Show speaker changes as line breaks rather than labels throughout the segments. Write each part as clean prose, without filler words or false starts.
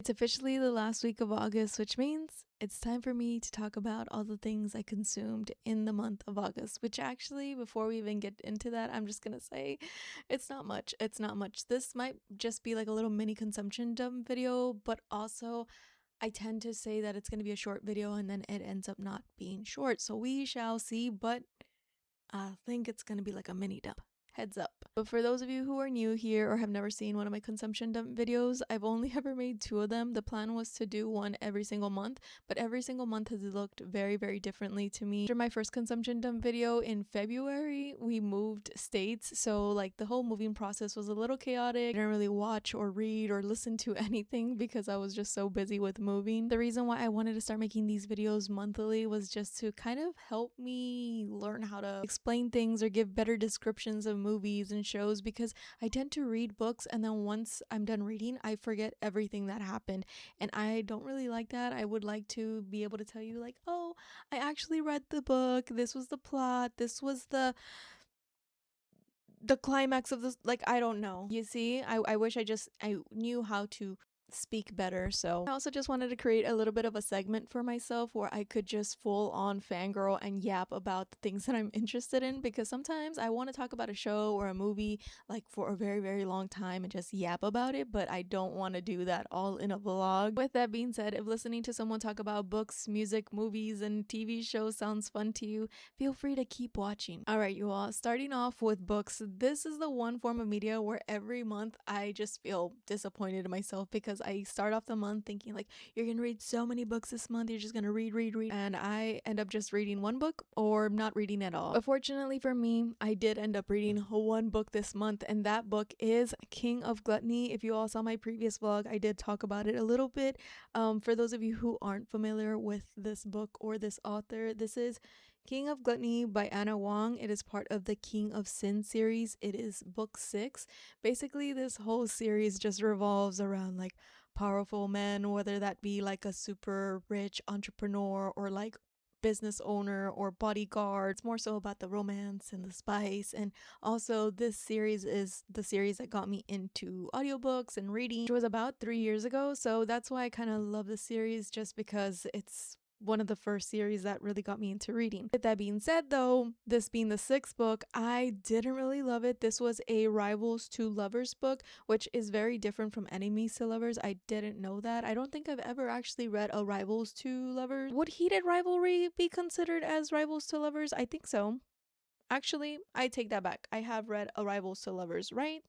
It's officially the last week of August, which means it's time for me to talk about all the things I consumed in the month of August, which actually, before we even get into that, I'm just gonna say it's not much. It's not much. This might just be like a little mini consumption dump video, but also I tend to say that it's gonna be a short video and then it ends up not being short. So we shall see, but I think it's gonna be like a mini dump. Heads up. But for those of you who are new here or have never seen one of my consumption dump videos, I've only ever made 2 of them. The plan was to do one every single month, but every single month has looked very, very differently to me. After my first consumption dump video in February, we moved states, so like the whole moving process was a little chaotic. I didn't really watch or read or listen to anything because I was just so busy with moving. The reason why I wanted to start making these videos monthly was just to kind of help me learn how to explain things or give better descriptions of movies and shows, because I tend to read books and then once I'm done reading I forget everything that happened, and I don't really like that. I would like to be able to tell you like, oh, I actually read the book, this was the plot, this was the climax of this, like, I don't know. You see, I wish I knew how to speak better. So I also just wanted to create a little bit of a segment for myself where I could just full on fangirl and yap about the things that I'm interested in, because sometimes I want to talk about a show or a movie like for a very, very long time and just yap about it, but I don't want to do that all in a vlog. With that being said, if listening to someone talk about books, music, movies, and TV shows sounds fun to you, feel free to keep watching. Alright, you all, starting off with books. This is the one form of media where every month I just feel disappointed in myself, because I start off the month thinking like, you're gonna read so many books this month, you're just gonna read, and I end up just reading one book or not reading at all. But fortunately for me, I did end up reading one book this month, and that book is King of Gluttony. If you all saw my previous vlog, I did talk about it a little bit. For those of you who aren't familiar with this book or this author, this is King of Gluttony by Anna Wong. It is part of the King of Sin series. It is book 6. Basically, this whole series just revolves around like powerful men, whether that be like a super rich entrepreneur or like business owner or bodyguard. It's more so about the romance and the spice. And also, this series is the series that got me into audiobooks and reading, which was about 3 years ago. So that's why I kind of love the series, just because it's one of the first series that really got me into reading. With that being said though, this being the 6th book, I didn't really love it. This was a rivals to lovers book, which is very different from enemies to lovers. I didn't know that. I don't think I've ever actually read a rivals to lovers. Would heated rivalry be considered as rivals to lovers? I think so. Actually, I take that back. I have read a rivals to lovers, right?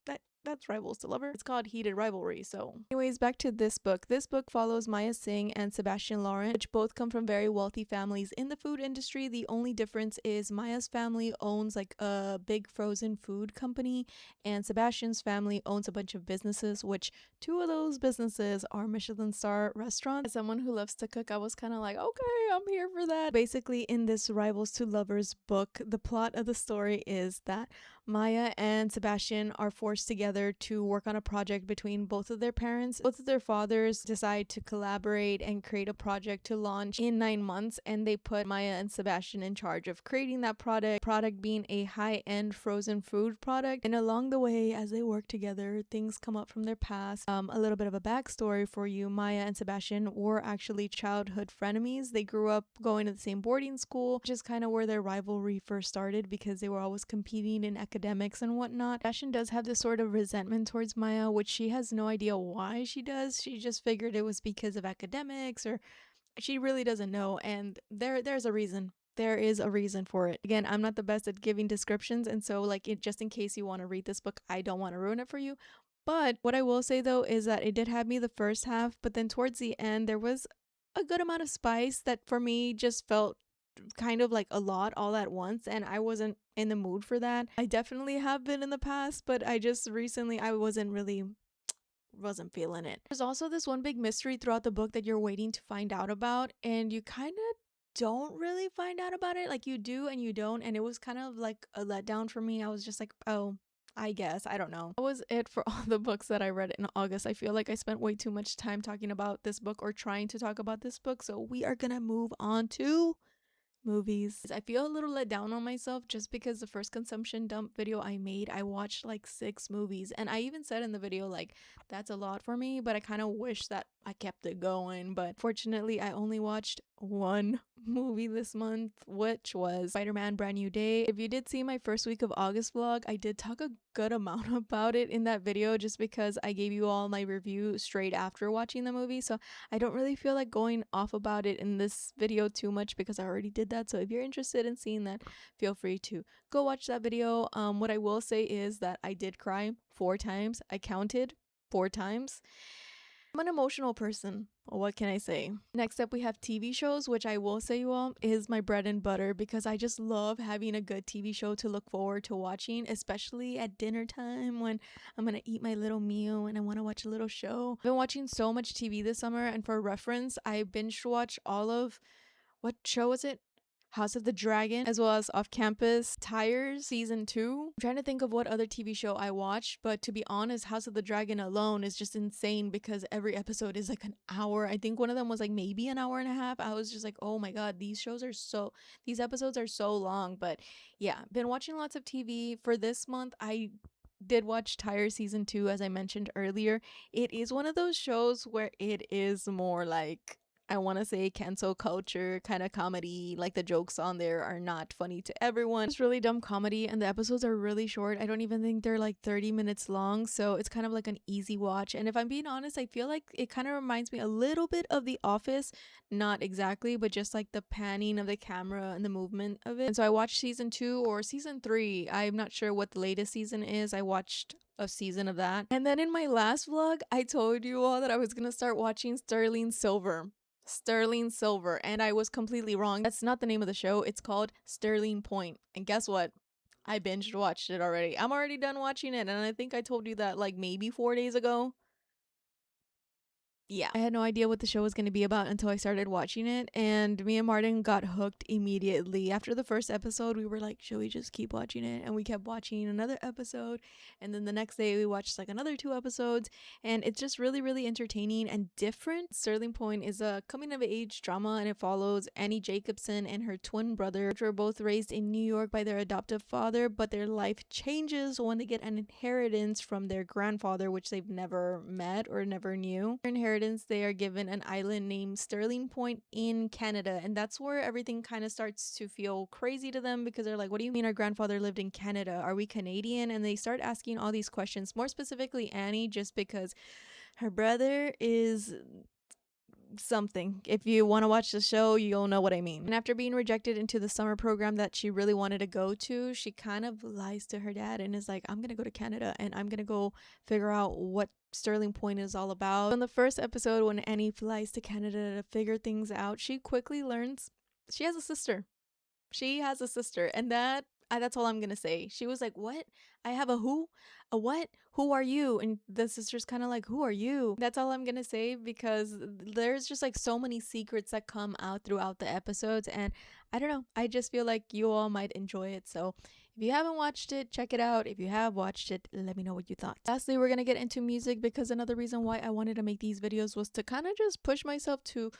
That's rivals to lover. It's called Heated Rivalry. So anyways, back to this book. This book follows Maya Singh and Sebastian Laurent, which both come from very wealthy families in the food industry. The only difference is Maya's family owns like a big frozen food company, and Sebastian's family owns a bunch of businesses, which 2 of those businesses are Michelin star restaurants. As someone who loves to cook, I was kind of like, okay, I'm here for that. Basically, in this Rivals to Lovers book, the plot of the story is that Maya and Sebastian are forced together to work on a project between both of their parents. Both of their fathers decide to collaborate and create a project to launch in 9 months, and they put Maya and Sebastian in charge of creating that product being a high-end frozen food product. And along the way, as they work together, things come up from their past. A little bit of a backstory for you: Maya and Sebastian were actually childhood frenemies. They grew up going to the same boarding school, which is kind of where their rivalry first started, because they were always competing in academics and whatnot. Sebastian does have this sort of resentment towards Maya, which she has no idea why she does. She just figured it was because of academics, or she really doesn't know, and there's a reason. There is a reason for it. Again, I'm not the best at giving descriptions, and so like just in case you want to read this book, I don't want to ruin it for you. But what I will say though is that it did have me the first half, but then towards the end there was a good amount of spice that for me just felt kind of like a lot all at once, and I wasn't in the mood for that. I definitely have been in the past, but I just recently I wasn't feeling it. There's also this one big mystery throughout the book that you're waiting to find out about, and you kind of don't really find out about it. Like, you do and you don't, and it was kind of like a letdown for me. I was just like, oh, I guess, I don't know. That was it for all the books that I read in August. I feel like I spent way too much time talking about this book or trying to talk about this book, so we are gonna move on to movies. I feel a little let down on myself just because the first consumption dump video I made, I watched like 6 movies, and I even said in the video like, that's a lot for me, but I kind of wish that I kept it going. But fortunately, I only watched one movie this month, which was Spider-Man Brand New Day. If you did see my first week of August vlog, I did talk a good amount about it in that video just because I gave you all my review straight after watching the movie. So I don't really feel like going off about it in this video too much because I already did that. So if you're interested in seeing that, feel free to go watch that video. What I will say is that I did cry 4 times. I counted 4 times. I'm an emotional person. What can I say? Next up, we have TV shows, which I will say, you all, is my bread and butter because I just love having a good TV show to look forward to watching, especially at dinner time when I'm gonna eat my little meal and I want to watch a little show. I've been watching so much TV this summer, and for reference, I binge watched all of, what show was it? House of the Dragon, as well as Off Campus Tires Season 2. I'm trying to think of what other TV show I watched, but to be honest, House of the Dragon alone is just insane because every episode is like an hour. I think one of them was like maybe an hour and a half. I was just like, oh my god, these episodes are so long. But yeah, been watching lots of TV. For this month, I did watch Tire Season 2, as I mentioned earlier. It is one of those shows where it is more like, I want to say, cancel culture kind of comedy. Like the jokes on there are not funny to everyone. It's really dumb comedy, and the episodes are really short. I don't even think they're like 30 minutes long, so it's kind of like an easy watch. And if I'm being honest, I feel like it kind of reminds me a little bit of The Office. Not exactly, but just like the panning of the camera and the movement of it. And so I watched season 2 or season 3. I'm not sure what the latest season is. I watched a season of that. And then in my last vlog, I told you all that I was gonna start watching Sterling Silver. Sterling Silver, and I was completely wrong. That's not the name of the show. It's called Sterling Point. And guess what? I binged watched it already. I'm already done watching it, and I think I told you that like maybe 4 days ago. Yeah, I had no idea what the show was going to be about until I started watching it, and me and Martin got hooked immediately. After the first episode, we were like, should we just keep watching it? And we kept watching another episode, and then the next day we watched like another 2 episodes, and it's just really, really entertaining and different. Sterling Point is a coming-of-age drama, and it follows Annie Jacobson and her twin brother, which were both raised in New York by their adoptive father, but their life changes when they get an inheritance from their grandfather, which they've never met or never knew. Their inheritance, they are given an island named Sterling Point in Canada, and that's where everything kind of starts to feel crazy to them because they're like, what do you mean our grandfather lived in Canada? Are we Canadian? And they start asking all these questions, more specifically Annie, just because her brother is something. If you want to watch the show, you'll know what I mean. And after being rejected into the summer program that she really wanted to go to, she kind of lies to her dad and is like, I'm gonna go to Canada and I'm gonna go figure out what Sterling Point is all about. In the first episode, when Annie flies to Canada to figure things out, she quickly learns she has a sister. She has a sister, and that's all I'm gonna say. She was like, what? I have a who? A what? Who are you? And the sister's kind of like, who are you? That's all I'm gonna say because there's just like so many secrets that come out throughout the episodes, and I don't know. I just feel like you all might enjoy it. So if you haven't watched it, check it out. If you have watched it, let me know what you thought. Lastly, we're gonna get into music because another reason why I wanted to make these videos was to kind of just push myself to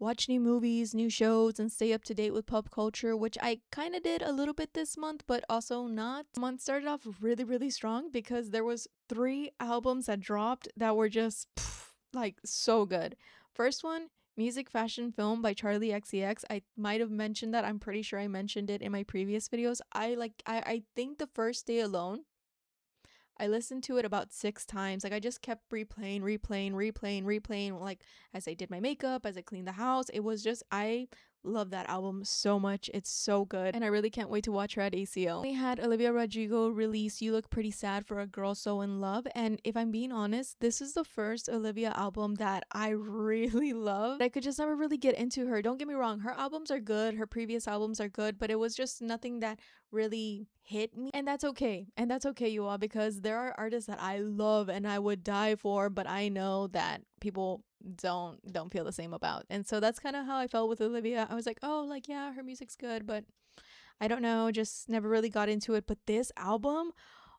watch new movies, new shows, and stay up to date with pop culture, which I kind of did a little bit this month, but also not. The month started off really, really strong because there was 3 albums that dropped that were just like so good. First one, Music Fashion Film by Charlie XCX. I might have mentioned that. I'm pretty sure I mentioned it in my previous videos. I think the first day alone, I listened to it about 6 times. Like I just kept replaying, like as I did my makeup, as I cleaned the house. It was just, I love that album so much. It's so good. And I really can't wait to watch her at ACL. We had Olivia Rodrigo release You Look Pretty Sad for a Girl So in Love. And if I'm being honest, this is the first Olivia album that I really love. I could just never really get into her. Don't get me wrong. Her albums are good. Her previous albums are good, but it was just nothing that really hit me, and that's okay. And that's okay, you all, because there are artists that I love and I would die for, but I know that people don't feel the same about. And so that's kind of how I felt with Olivia. I was like, oh, like yeah, her music's good, but I don't know, just never really got into it. But this album,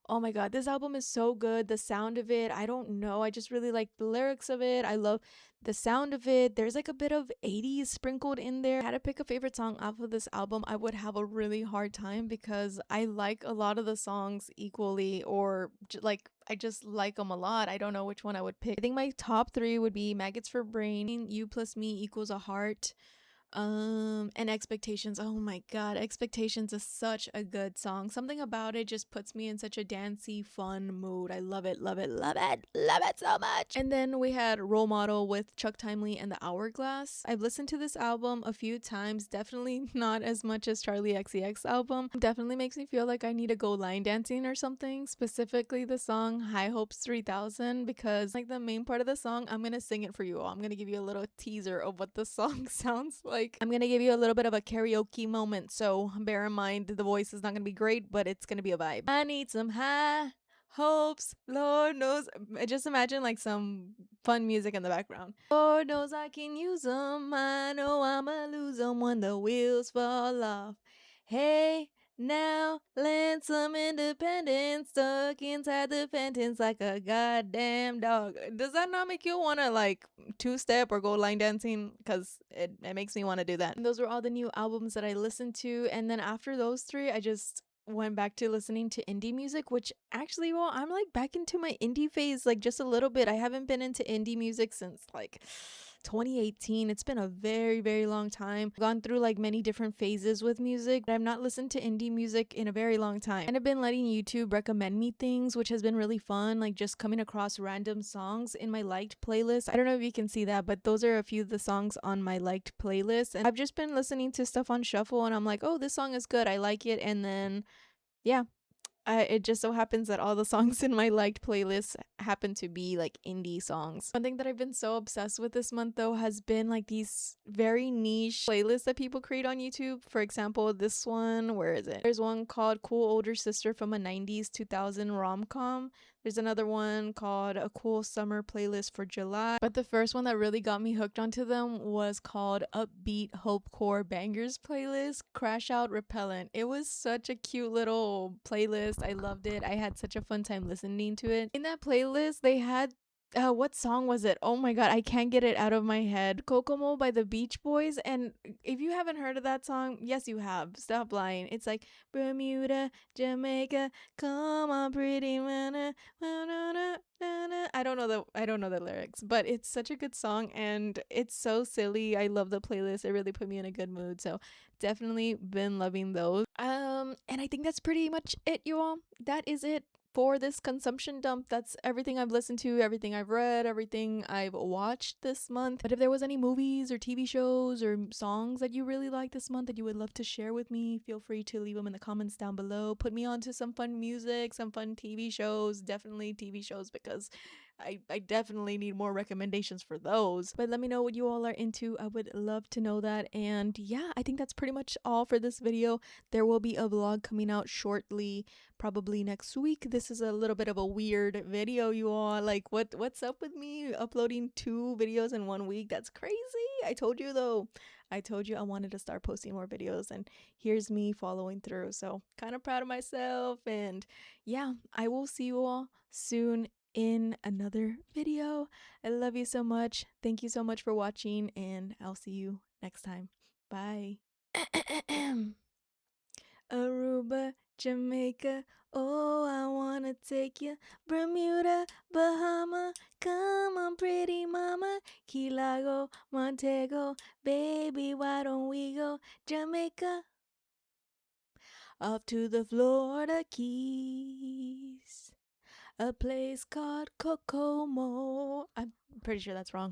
oh my god, this album is so good. The sound of it, I don't know, I just really like the lyrics of it. I love the sound of it. There's like a bit of 80s sprinkled in there. If I had to pick a favorite song off of this album, I would have a really hard time because I like a lot of the songs equally, or like I just like them a lot. I don't know which one I would pick. I think my top three would be Maggots for Brain, You Plus Me Equals a Heart, and Expectations. Oh my god, Expectations is such a good song. Something about it just puts me in such a dancey, fun mood. I love it, love it, love it, love it so much. And then we had Role Model with Chuck Timely and the Hourglass. I've listened to this album a few times, definitely not as much as Charlie XCX album. Definitely makes me feel like I need to go line dancing or something, specifically the song High Hopes 3000, because like the main part of the song, I'm gonna sing it for you all. I'm gonna give you a little teaser of what the song sounds like. I'm gonna give you a little bit of a karaoke moment, so bear in mind the voice is not gonna be great, but it's gonna be a vibe. I need some high hopes, Lord knows. Just imagine like some fun music in the background. Lord knows I can use them. I know I'ma lose them when the wheels fall off. Hey, now land some independence, stuck inside the fence like a goddamn dog. Does that not make you want to like two-step or go line dancing? Because it makes me want to do that. And those were all the new albums that I listened to. And then after those three, I just went back to listening to indie music, which actually, well, I'm like back into my indie phase, like just a little bit. I haven't been into indie music since like 2018. It's been a very, very long time. I've gone through like many different phases with music, but I've not listened to indie music in a very long time. And I've been letting YouTube recommend me things, which has been really fun, like just coming across random songs in my liked playlist. I don't know if you can see that, but those are a few of the songs on my liked playlist. And I've just been listening to stuff on shuffle and I'm like, oh, this song is good. I like it. And then yeah, it just so happens that all the songs in my liked playlist happen to be like indie songs. One thing that I've been so obsessed with this month though has been like these very niche playlists that people create on YouTube. For example, this one, where is it? There's one called Cool Older Sister from a 90s 2000 rom-com. There's another one called A Cool Summer Playlist for July. But the first one that really got me hooked onto them was called Upbeat Hopecore Bangers Playlist, Crash Out Repellent. It was such a cute little playlist. I loved it. I had such a fun time listening to it. In that playlist, they had what song was it? Oh my god, I can't get it out of my head. Kokomo by the Beach Boys. And if you haven't heard of that song, yes you have. Stop lying. It's like Bermuda, Jamaica, come on pretty mana. I don't know the lyrics, but it's such a good song and it's so silly. I love the playlist. It really put me in a good mood. So definitely been loving those. And I think that's pretty much it, you all. That is it for this consumption dump. That's everything I've listened to, everything I've read, everything I've watched this month. But if there was any movies or TV shows or songs that you really liked this month that you would love to share with me, feel free to leave them in the comments down below. Put me on to some fun music, some fun TV shows, definitely TV shows, because I definitely need more recommendations for those. But let me know what you all are into. I would love to know that. And yeah, I think that's pretty much all for this video. There will be a vlog coming out shortly, probably next week. This is a little bit of a weird video, you all. Like, what's up with me uploading 2 videos in 1 week? That's crazy. I told you though. I told you I wanted to start posting more videos, and here's me following through. So kind of proud of myself. And yeah, I will see you all soon in another video. I love you so much. Thank you so much for watching, and I'll see you next time. Bye. Aruba, Jamaica, oh, I wanna take you. Bermuda, Bahama, come on, pretty mama. Key Largo, Montego, baby, why don't we go? Jamaica, off to the Florida Keys, a place called Kokomo. I'm pretty sure that's wrong.